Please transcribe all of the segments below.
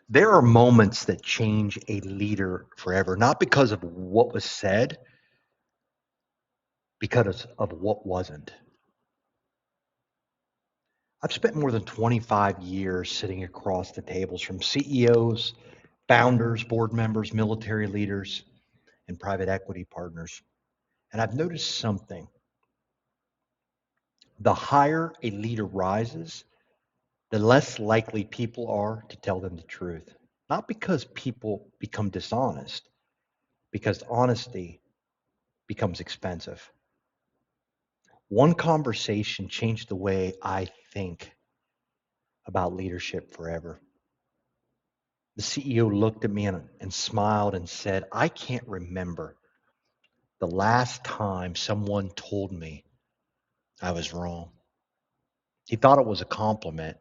There are moments that change a leader forever, not because of what was said, because of what wasn't. I've spent more than 25 years sitting across the tables from CEOs, founders, board members, military leaders, and private equity partners. And I've noticed something. The higher a leader rises, the less likely people are to tell them the truth. Not because people become dishonest, because honesty becomes expensive. One conversation changed the way I think about leadership forever. The CEO looked at me and smiled and said, I can't remember the last time someone told me I was wrong. He thought it was a compliment.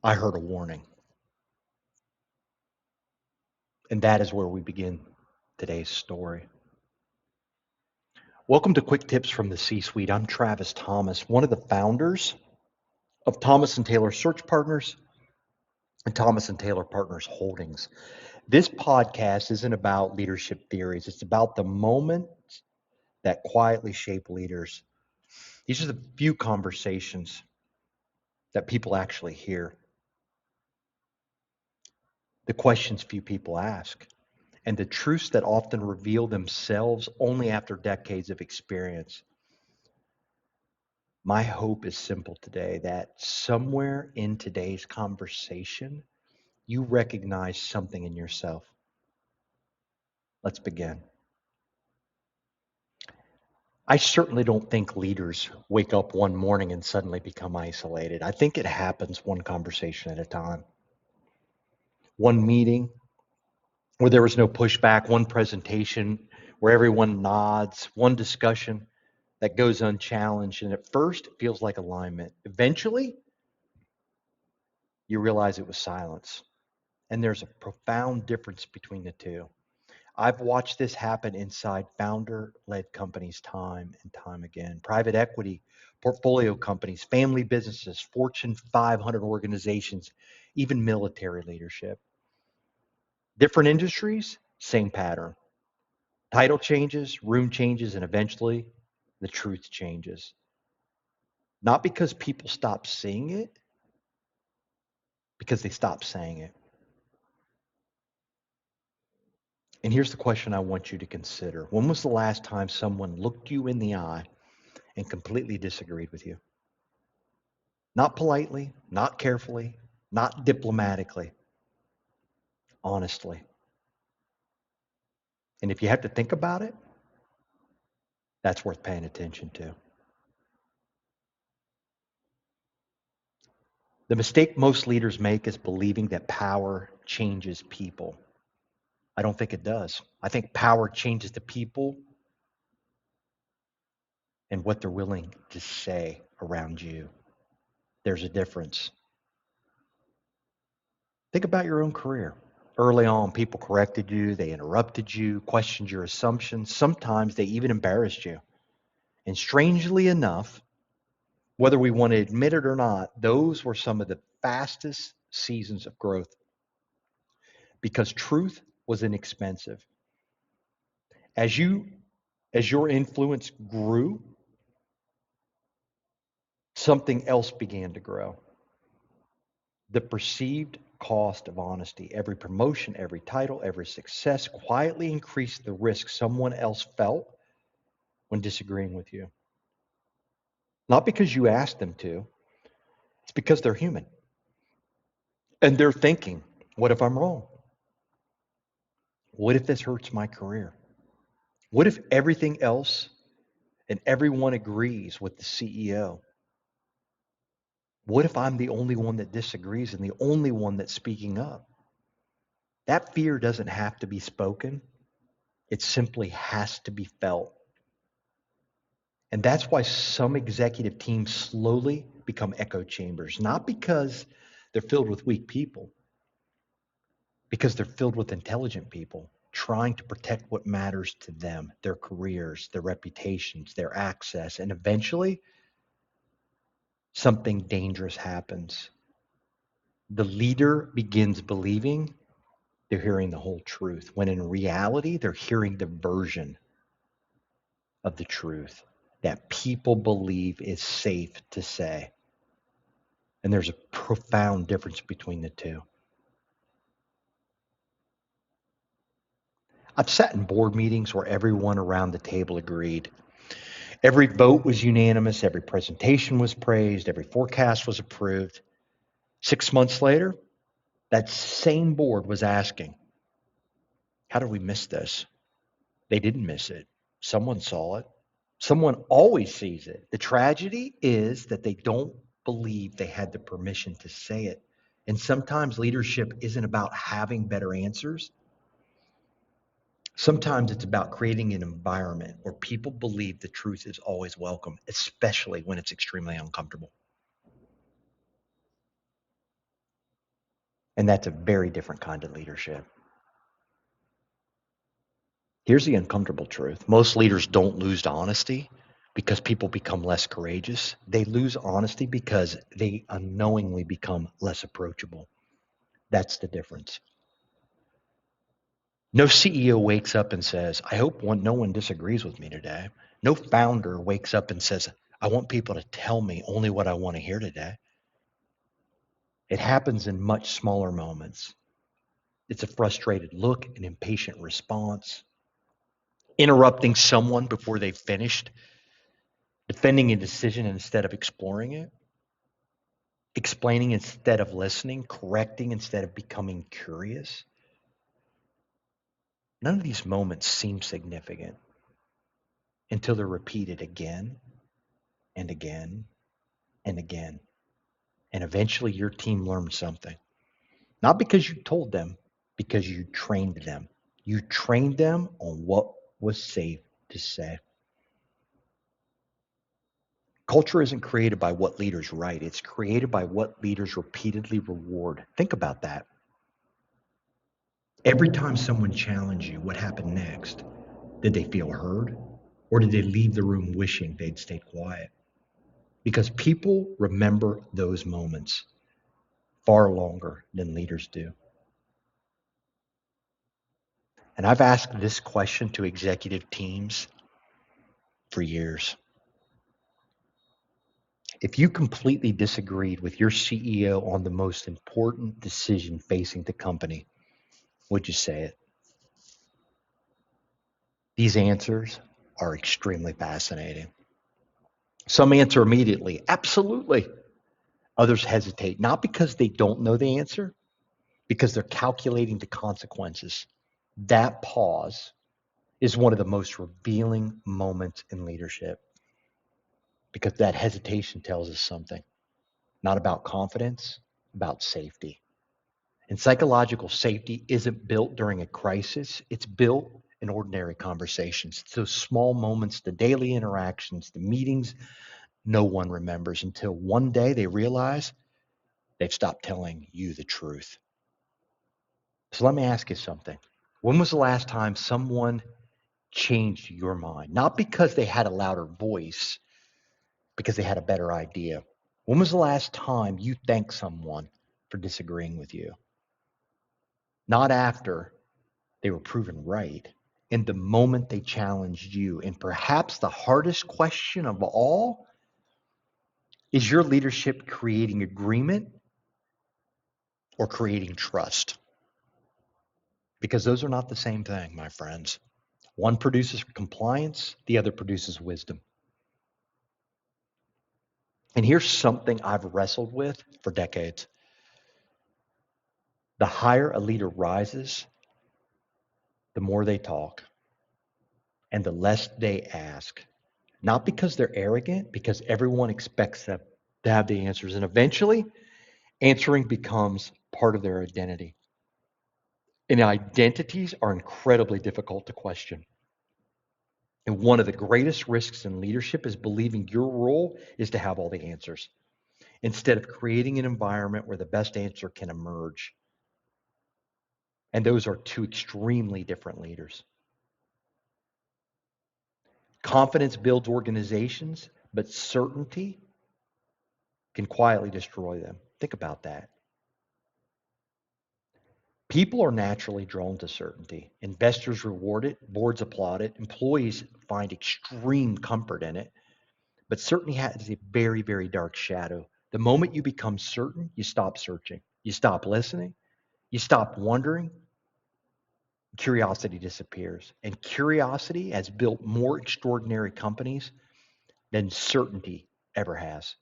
I heard a warning. And that is where we begin today's story. Welcome to Quick Tips from the C-Suite. I'm Travis Thomas, one of the founders of Thomas and Taylor Search Partners and Thomas and Taylor Partners Holdings. This podcast isn't about leadership theories. It's about the moments that quietly shape leaders. These are the few conversations that people actually hear, the questions few people ask, and the truths that often reveal themselves only after decades of experience. My hope is simple today that somewhere in today's conversation, you recognize something in yourself. Let's begin. I certainly don't think leaders wake up one morning and suddenly become isolated. I think it happens one conversation at a time. One meeting where there was no pushback, one presentation where everyone nods, one discussion that goes unchallenged. And at first, it feels like alignment. Eventually, you realize it was silence. And there's a profound difference between the two. I've watched this happen inside founder led companies time and time again. Private equity, portfolio companies, family businesses, Fortune 500 organizations, even military leadership. Different industries, same pattern. Title changes, room changes, and eventually the truth changes. Not because people stop seeing it, because they stop saying it. And here's the question I want you to consider. When was the last time someone looked you in the eye and completely disagreed with you? Not politely, not carefully, not diplomatically, honestly. And if you have to think about it, that's worth paying attention to. The mistake most leaders make is believing that power changes people. I don't think it does. I think power changes the people and what they're willing to say around you. There's a difference. Think about your own career. Early on, people corrected you, they interrupted you, questioned your assumptions. Sometimes they even embarrassed you. And strangely enough, whether we want to admit it or not, those were some of the fastest seasons of growth because truth was inexpensive. As you as your influence grew, something else began to grow. The perceived cost of honesty. Every promotion, every title, every success quietly increased the risk someone else felt when disagreeing with you. Not because you asked them to, it's because they're human. And they're thinking, what if I'm wrong? What if this hurts my career? What if everything else and everyone agrees with the CEO? What if I'm the only one that disagrees and the only one that's speaking up? That fear doesn't have to be spoken. It simply has to be felt. And that's why some executive teams slowly become echo chambers, not because they're filled with weak people, because they're filled with intelligent people trying to protect what matters to them, their careers, their reputations, their access. And eventually, something dangerous happens. The leader begins believing they're hearing the whole truth, when in reality, they're hearing the version of the truth that people believe is safe to say. And there's a profound difference between the two. I've sat in board meetings where everyone around the table agreed. Every vote was unanimous, every presentation was praised, every forecast was approved. 6 months later, that same board was asking, how did we miss this? They didn't miss it. Someone saw it. Someone always sees it. The tragedy is that they don't believe they had the permission to say it. And sometimes leadership isn't about having better answers. Sometimes it's about creating an environment where people believe the truth is always welcome, especially when it's extremely uncomfortable. And that's a very different kind of leadership. Here's the uncomfortable truth. Most leaders don't lose honesty because people become less courageous. They lose honesty because they unknowingly become less approachable. That's the difference. No CEO wakes up and says, I hope no one disagrees with me today. No founder wakes up and says, I want people to tell me only what I want to hear today. It happens in much smaller moments. It's a frustrated look, an impatient response, interrupting someone before they've finished, defending a decision instead of exploring it, explaining instead of listening, correcting instead of becoming curious. None of these moments seem significant until they're repeated again and again and again. And eventually your team learns something. Not because you told them, because you trained them. You trained them on what was safe to say. Culture isn't created by what leaders write, it's created by what leaders repeatedly reward. Think about that. Every time someone challenged you, what happened next? Did they feel heard? Or did they leave the room wishing they'd stayed quiet? Because people remember those moments far longer than leaders do. And I've asked this question to executive teams for years. If you completely disagreed with your CEO on the most important decision facing the company, would you say it? These answers are extremely fascinating. Some answer immediately, absolutely. Others hesitate, not because they don't know the answer, because they're calculating the consequences. That pause is one of the most revealing moments in leadership because that hesitation tells us something, not about confidence, about safety. And psychological safety isn't built during a crisis, it's built in ordinary conversations. It's those small moments, the daily interactions, the meetings no one remembers until one day they realize they've stopped telling you the truth. So let me ask you something. When was the last time someone changed your mind? Not because they had a louder voice, because they had a better idea. When was the last time you thanked someone for disagreeing with you? Not after they were proven right, in the moment they challenged you. And perhaps the hardest question of all is your leadership creating agreement or creating trust? Because those are not the same thing, my friends. One produces compliance, the other produces wisdom. And here's something I've wrestled with for decades. The higher a leader rises, the more they talk and the less they ask. Not because they're arrogant, because everyone expects them to have the answers. And eventually, answering becomes part of their identity. And identities are incredibly difficult to question. And one of the greatest risks in leadership is believing your role is to have all the answers instead of creating an environment where the best answer can emerge. And those are two extremely different leaders. Confidence builds organizations, but certainty can quietly destroy them. Think about that. People are naturally drawn to certainty. Investors reward it, boards applaud it, employees find extreme comfort in it. But certainty has a very, very dark shadow. The moment you become certain, you stop searching, you stop listening, you stop wondering, curiosity disappears. And curiosity has built more extraordinary companies than certainty ever has.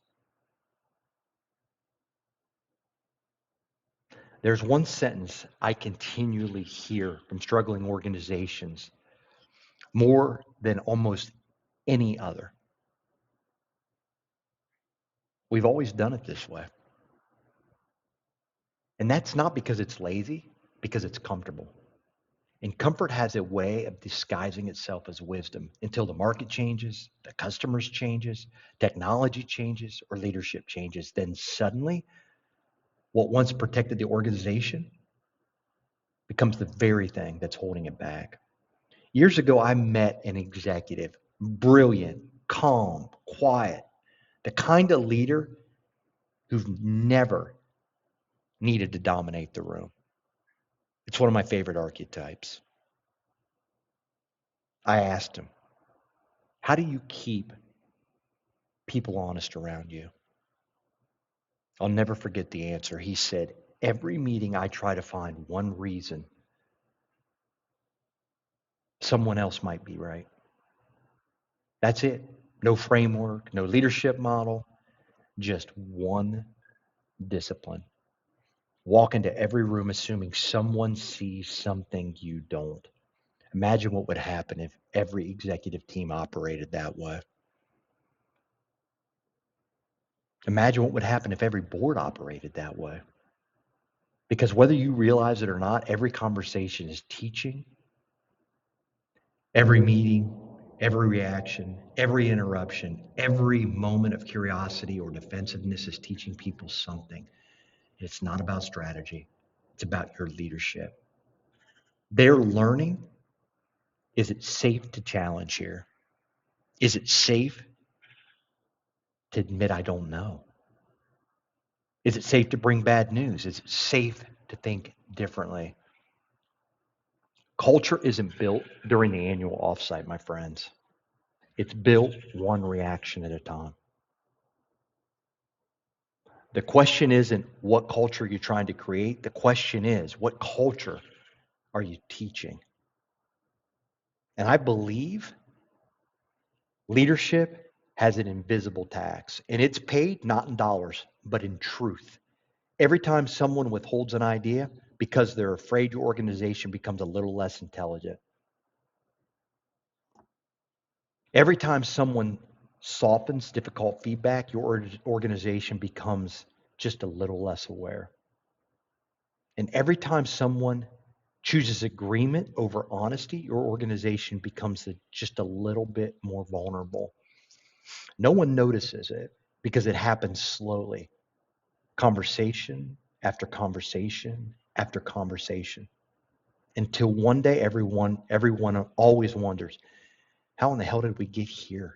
There's one sentence I continually hear from struggling organizations more than almost any other. We've always done it this way. And that's not because it's lazy, because it's comfortable. And comfort has a way of disguising itself as wisdom until the market changes, the customers changes, technology changes, or leadership changes. Then suddenly, what once protected the organization becomes the very thing that's holding it back. Years ago, I met an executive, brilliant, calm, quiet, the kind of leader who never needed to dominate the room. It's one of my favorite archetypes. I asked him, how do you keep people honest around you? I'll never forget the answer. He said, every meeting I try to find one reason someone else might be right. That's it. No framework, no leadership model, just one discipline. Walk into every room assuming someone sees something you don't. Imagine what would happen if every executive team operated that way. Imagine what would happen if every board operated that way. Because whether you realize it or not, every conversation is teaching, every meeting, every reaction, every interruption, every moment of curiosity or defensiveness is teaching people something. It's not about strategy, it's about your leadership. They're learning, is it safe to challenge here? Is it safe to admit I don't know? Is it safe to bring bad news? Is it safe to think differently? Culture isn't built during the annual offsite, my friends. It's built one reaction at a time. The question isn't what culture you're trying to create. The question is, what culture are you teaching? And I believe leadership has an invisible tax, and it's paid not in dollars, but in truth. Every time someone withholds an idea because they're afraid your organization becomes a little less intelligent, every time someone softens difficult feedback, your organization becomes just a little less aware. And every time someone chooses agreement over honesty, your organization becomes just a little bit more vulnerable. No one notices it because it happens slowly, conversation after conversation after conversation, until one day everyone always wonders, how in the hell did we get here?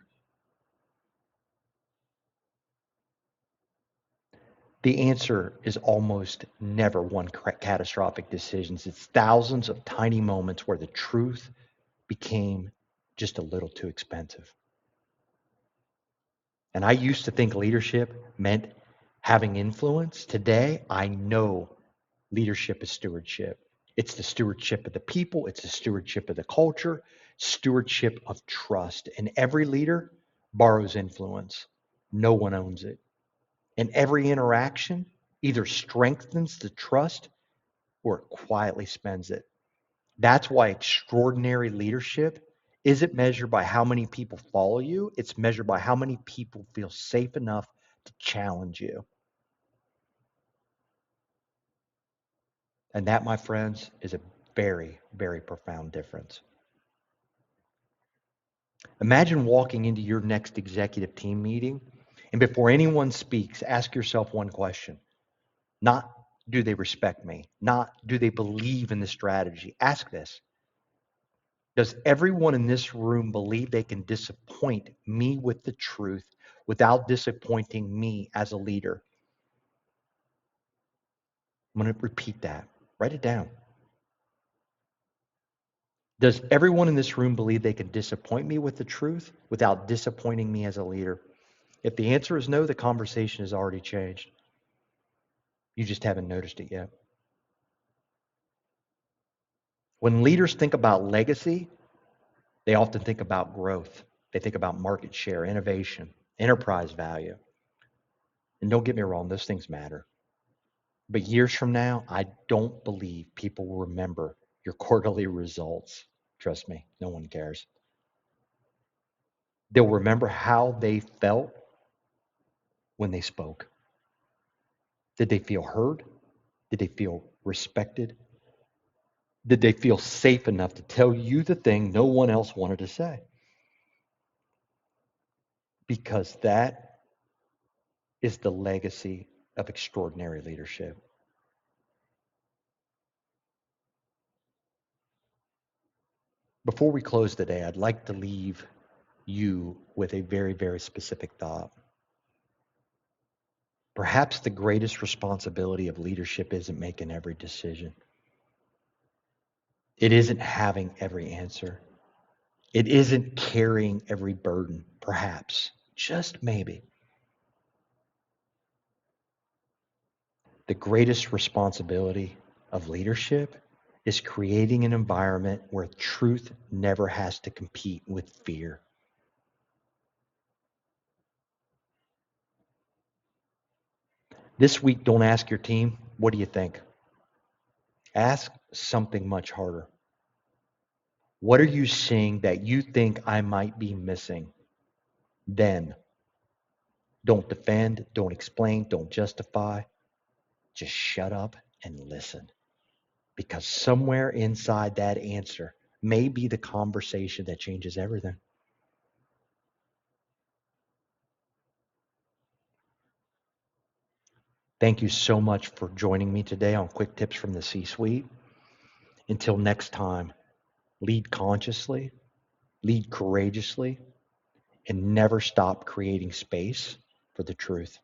The answer is almost never one catastrophic decisions. It's thousands of tiny moments where the truth became just a little too expensive. And I used to think leadership meant having influence. Today, I know leadership is stewardship. It's the stewardship of the people, it's the stewardship of the culture, stewardship of trust. And every leader borrows influence. No one owns it. And every interaction either strengthens the trust or it quietly spends it. That's why extraordinary leadership isn't measured by how many people follow you, it's measured by how many people feel safe enough to challenge you. And that, my friends, is a very, very profound difference. Imagine walking into your next executive team meeting, and before anyone speaks, ask yourself one question. Not, do they respect me? Not, do they believe in the strategy? Ask this. Does everyone in this room believe they can disappoint me with the truth without disappointing me as a leader? I'm going to repeat that. Write it down. Does everyone in this room believe they can disappoint me with the truth without disappointing me as a leader? If the answer is no, the conversation has already changed. You just haven't noticed it yet. When leaders think about legacy, they often think about growth. They think about market share, innovation, enterprise value. And don't get me wrong, those things matter. But years from now, I don't believe people will remember your quarterly results. Trust me, no one cares. They'll remember how they felt when they spoke. Did they feel heard? Did they feel respected? Did they feel safe enough to tell you the thing no one else wanted to say? Because that is the legacy of extraordinary leadership. Before we close today, I'd like to leave you with a very, very specific thought. Perhaps the greatest responsibility of leadership isn't making every decision. It isn't having every answer. It isn't carrying every burden, perhaps, just maybe. The greatest responsibility of leadership is creating an environment where truth never has to compete with fear. This week, don't ask your team, what do you think? Ask something much harder. What are you seeing that you think I might be missing? Then, don't defend, don't explain, don't justify. Just shut up and listen. Because somewhere inside that answer may be the conversation that changes everything. Thank you so much for joining me today on Quick Tips from the C-Suite. Until next time, lead consciously, lead courageously, and never stop creating space for the truth.